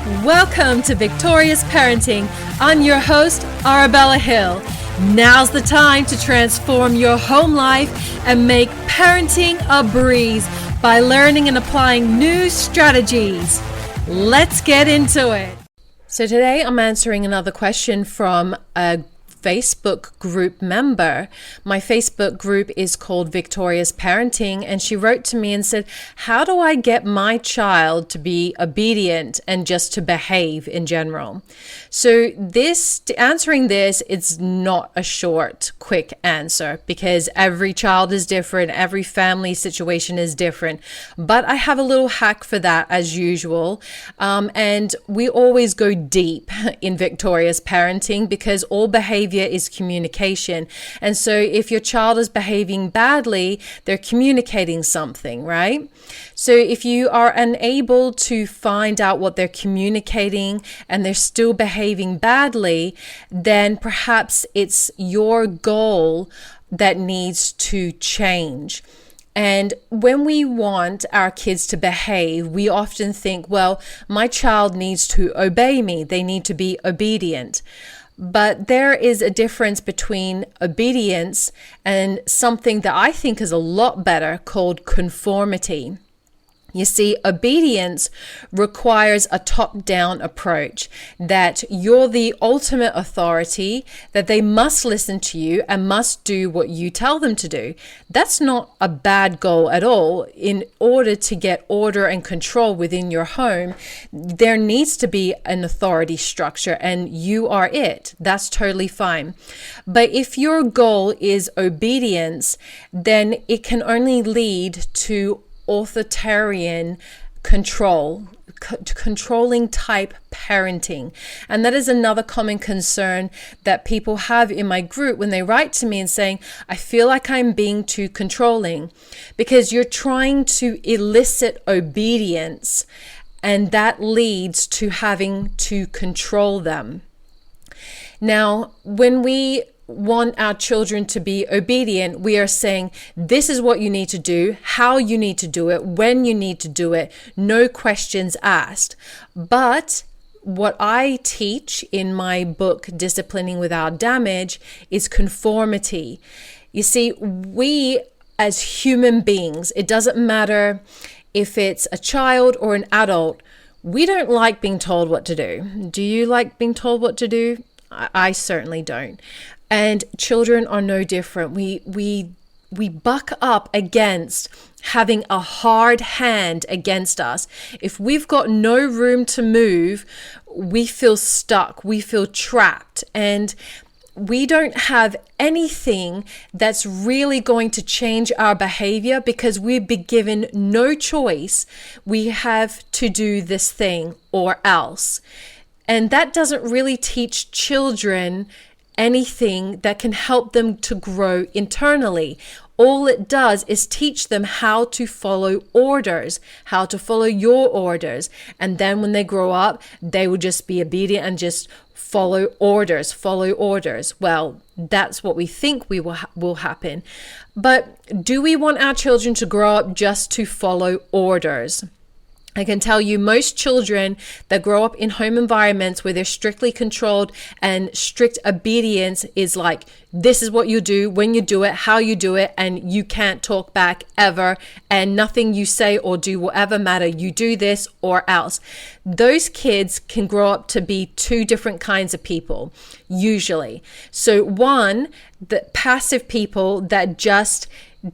Welcome to Victorious Parenting. I'm your host, Arabella Hill. Now's the time to transform your home life and make parenting a breeze by learning and applying new strategies. Let's get into it. So today I'm answering another question from a Facebook group member. My Facebook group is called Victorious Parenting, and she wrote to me and said, how do I get my child to be obedient and just to behave in general? So answering this, it's not a short, quick answer because every child is different, every family situation is different, but I have a little hack for that as usual. And we always go deep in Victorious Parenting because all behavior is communication. And so if your child is behaving badly, they're communicating something, right? So if you are unable to find out what they're communicating and they're still behaving badly, then perhaps it's your goal that needs to change. And when we want our kids to behave, we often think, well, my child needs to obey me. They need to be obedient. But there is a difference between obedience and something that I think is a lot better called conformity. You see, obedience requires a top-down approach, that you're the ultimate authority, that they must listen to you and must do what you tell them to do. That's not a bad goal at all. In order to get order and control within your home, there needs to be an authority structure, and you are it. That's totally fine. But if your goal is obedience, then it can only lead to authoritarian controlling type parenting. And that is another common concern that people have in my group when they write to me and saying, I feel like I'm being too controlling, because you're trying to elicit obedience and that leads to having to control them. Now, when we want our children to be obedient, we are saying, this is what you need to do, how you need to do it, when you need to do it, no questions asked. But what I teach in my book, Disciplining Without Damage, is conformity. You see, we as human beings, it doesn't matter if it's a child or an adult, we don't like being told what to do. Do you like being told what to do? I certainly don't. And children are no different. We buck up against having a hard hand against us. If we've got no room to move, we feel stuck, we feel trapped, and we don't have anything that's really going to change our behavior because we've been given no choice. We have to do this thing or else. And that doesn't really teach children anything that can help them to grow internally. All it does is teach them how to follow orders, how to follow your orders. And then when they grow up, they will just be obedient and just follow orders. Well, that's what we think will happen. But do we want our children to grow up just to follow orders? I can tell you most children that grow up in home environments where they're strictly controlled and strict obedience is like, this is what you do, when you do it, how you do it, and you can't talk back ever, and nothing you say or do will ever matter. You do this or else. Those kids can grow up to be two different kinds of people, usually. So one, the passive people that just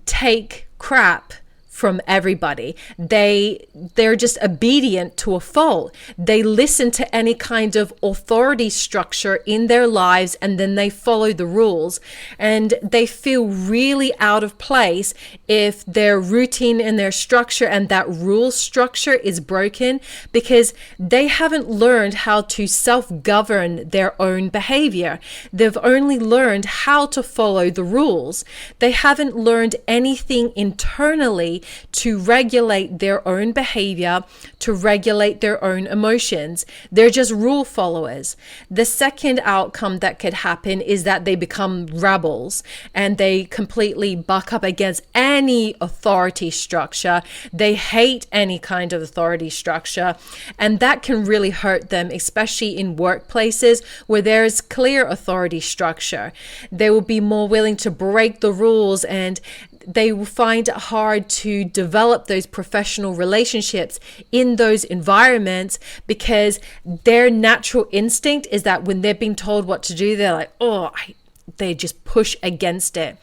take crap from everybody. They're just obedient to a fault. They listen to any kind of authority structure in their lives and then they follow the rules, and they feel really out of place if their routine and their structure and that rule structure is broken because they haven't learned how to self-govern their own behavior. They've only learned how to follow the rules. They haven't learned anything internally to regulate their own behavior, to regulate their own emotions. They're just rule followers. The second outcome that could happen is that they become rebels and they completely buck up against any authority structure. They hate any kind of authority structure, and that can really hurt them, especially in workplaces where there is clear authority structure. They will be more willing to break the rules, and they will find it hard to develop those professional relationships in those environments, because their natural instinct is that when they're being told what to do, they're like, they just push against it.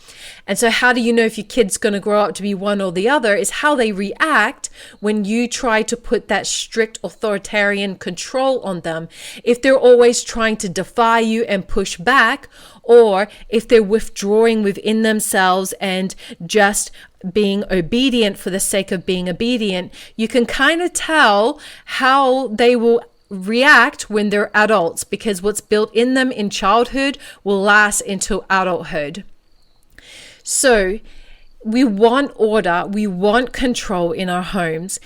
And so how do you know if your kid's going to grow up to be one or the other? Is how they react when you try to put that strict authoritarian control on them. If they're always trying to defy you and push back, or if they're withdrawing within themselves and just being obedient for the sake of being obedient, you can kind of tell how they will react when they're adults, because what's built in them in childhood will last into adulthood. So we want order, we want control in our homes.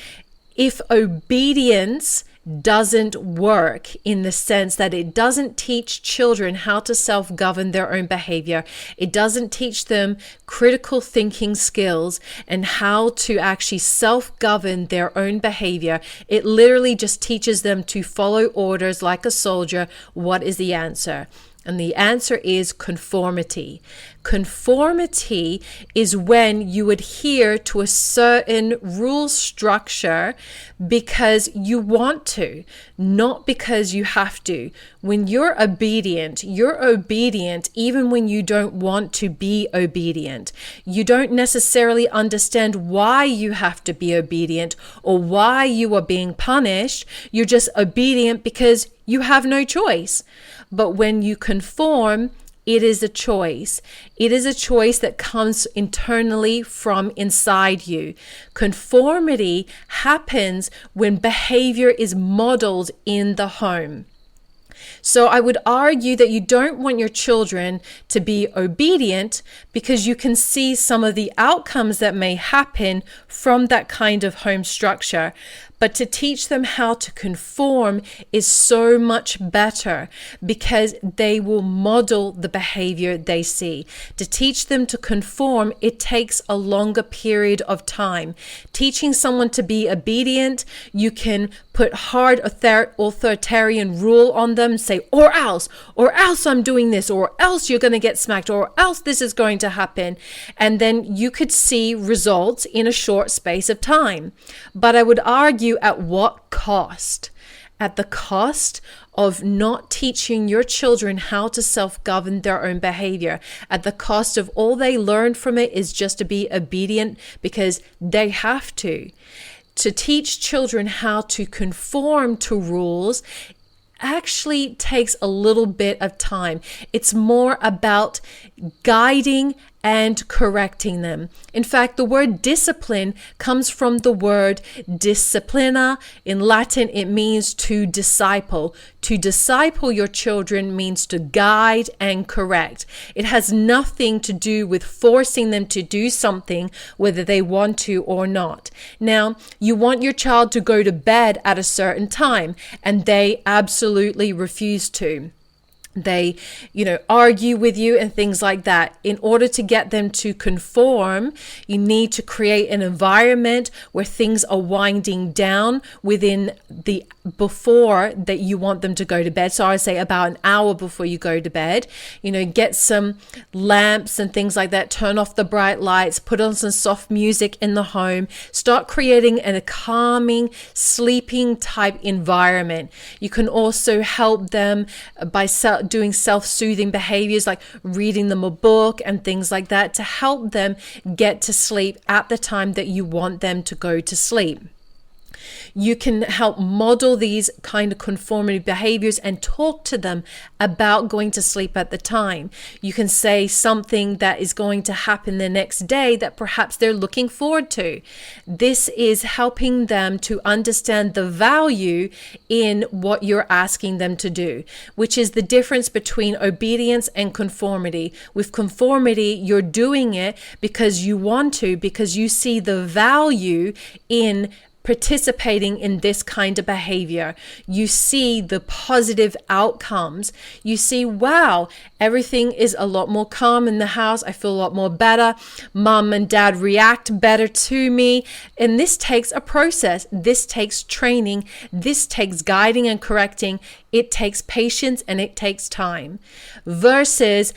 If obedience doesn't work, in the sense that it doesn't teach children how to self-govern their own behavior, it doesn't teach them critical thinking skills and how to actually self-govern their own behavior, it literally just teaches them to follow orders like a soldier. What is the answer? And the answer is conformity. Conformity is when you adhere to a certain rule structure because you want to, not because you have to. When you're obedient even when you don't want to be obedient. You don't necessarily understand why you have to be obedient or why you are being punished. You're just obedient because you have no choice. But when you conform, it is a choice. It is a choice that comes internally from inside you. Conformity happens when behavior is modeled in the home. So I would argue that you don't want your children to be obedient, because you can see some of the outcomes that may happen from that kind of home structure. But to teach them how to conform is so much better, because they will model the behavior they see. To teach them to conform, it takes a longer period of time. Teaching someone to be obedient, you can put hard authoritarian rule on them, say, or else I'm doing this, or else you're going to get smacked, or else this is going to happen. And then you could see results in a short space of time. But I would argue, at what cost? At the cost of not teaching your children how to self-govern their own behavior. At the cost of all they learn from it is just to be obedient because they have to. To teach children how to conform to rules actually takes a little bit of time. It's more about guiding and correcting them. In fact, the word discipline comes from the word disciplina. In Latin, it means to disciple. To disciple your children means to guide and correct. It has nothing to do with forcing them to do something, whether they want to or not. Now, you want your child to go to bed at a certain time, and they absolutely refuse to. They, argue with you and things like that. In order to get them to conform, you need to create an environment where things are winding down within the before that you want them to go to bed. So I would say about an hour before you go to bed, get some lamps and things like that, turn off the bright lights, put on some soft music in the home, start creating a calming, sleeping type environment. You can also help them by doing self-soothing behaviors like reading them a book and things like that to help them get to sleep at the time that you want them to go to sleep. You can help model these kind of conformity behaviors and talk to them about going to sleep at the time. You can say something that is going to happen the next day that perhaps they're looking forward to. This is helping them to understand the value in what you're asking them to do, which is the difference between obedience and conformity. With conformity, you're doing it because you want to, because you see the value in participating in this kind of behavior. You see the positive outcomes. You see, wow, everything is a lot more calm in the house. I feel a lot more better. Mom and dad react better to me. And this takes a process. This takes training. This takes guiding and correcting. It takes patience and it takes time. Versus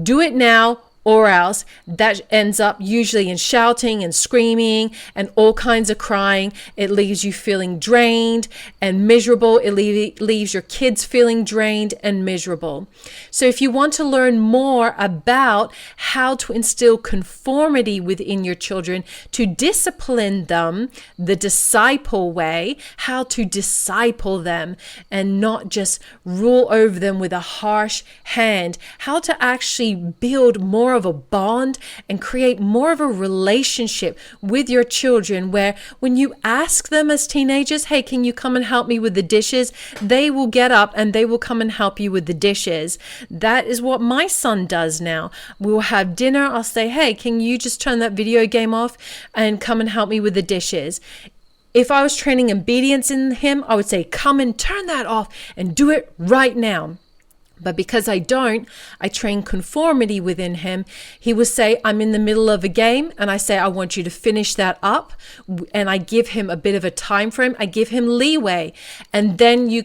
do it now or else. That ends up usually in shouting and screaming and all kinds of crying. It leaves you feeling drained and miserable. It leaves your kids feeling drained and miserable. So if you want to learn more about how to instill conformity within your children, to discipline them the disciple way, how to disciple them and not just rule over them with a harsh hand, how to actually build more of a bond and create more of a relationship with your children, where when you ask them as teenagers, hey, can you come and help me with the dishes? They will get up and they will come and help you with the dishes. That is what my son does now. We will have dinner. I'll say, hey, can you just turn that video game off and come and help me with the dishes? If I was training obedience in him, I would say, come and turn that off and do it right now. But because I don't, I train conformity within him. He will say, I'm in the middle of a game, and I say, I want you to finish that up. And I give him a bit of a time frame. I give him leeway. And then you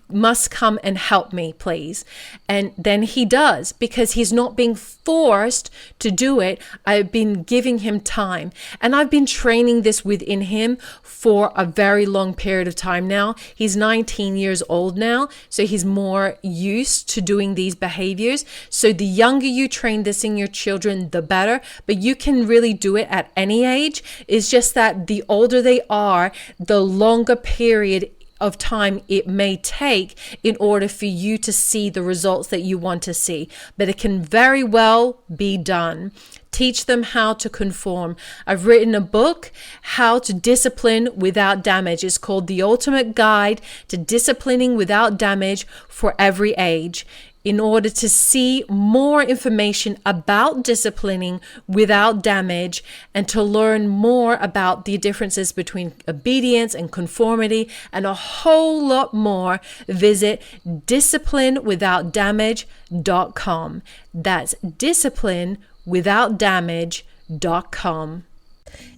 must come and help me, please. And then he does, because he's not being forced to do it. I've been giving him time. And I've been training this within him for a very long period of time now. He's 19 years old now, so he's more used to doing these behaviors. So the younger you train this in your children, the better. But you can really do it at any age. It's just that the older they are, the longer period of time it may take in order for you to see the results that you want to see. But it can very well be done. Teach them how to conform. I've written a book, How to Discipline Without Damage. It's called The Ultimate Guide to Disciplining Without Damage for Every Age. In order to see more information about disciplining without damage and to learn more about the differences between obedience and conformity and a whole lot more, visit disciplinewithoutdamage.com. That's disciplinewithoutdamage.com.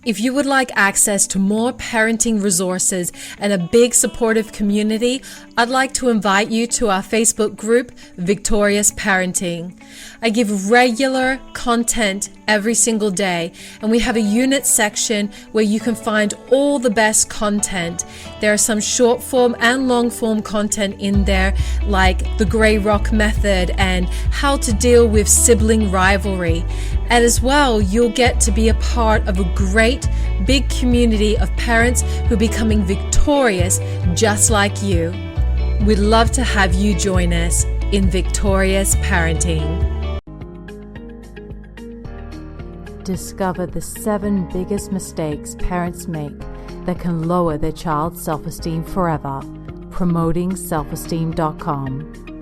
If you would like access to more parenting resources and a big supportive community, I'd like to invite you to our Facebook group, Victorious Parenting. I give regular content every single day, and we have a unit section where you can find all the best content. There are some short form and long form content in there, like the Grey Rock method and how to deal with sibling rivalry. And as well, you'll get to be a part of a great big community of parents who are becoming victorious just like you. We'd love to have you join us in Victorious Parenting. Discover the 7 biggest mistakes parents make that can lower their child's self-esteem forever. PromotingSelfesteem.com.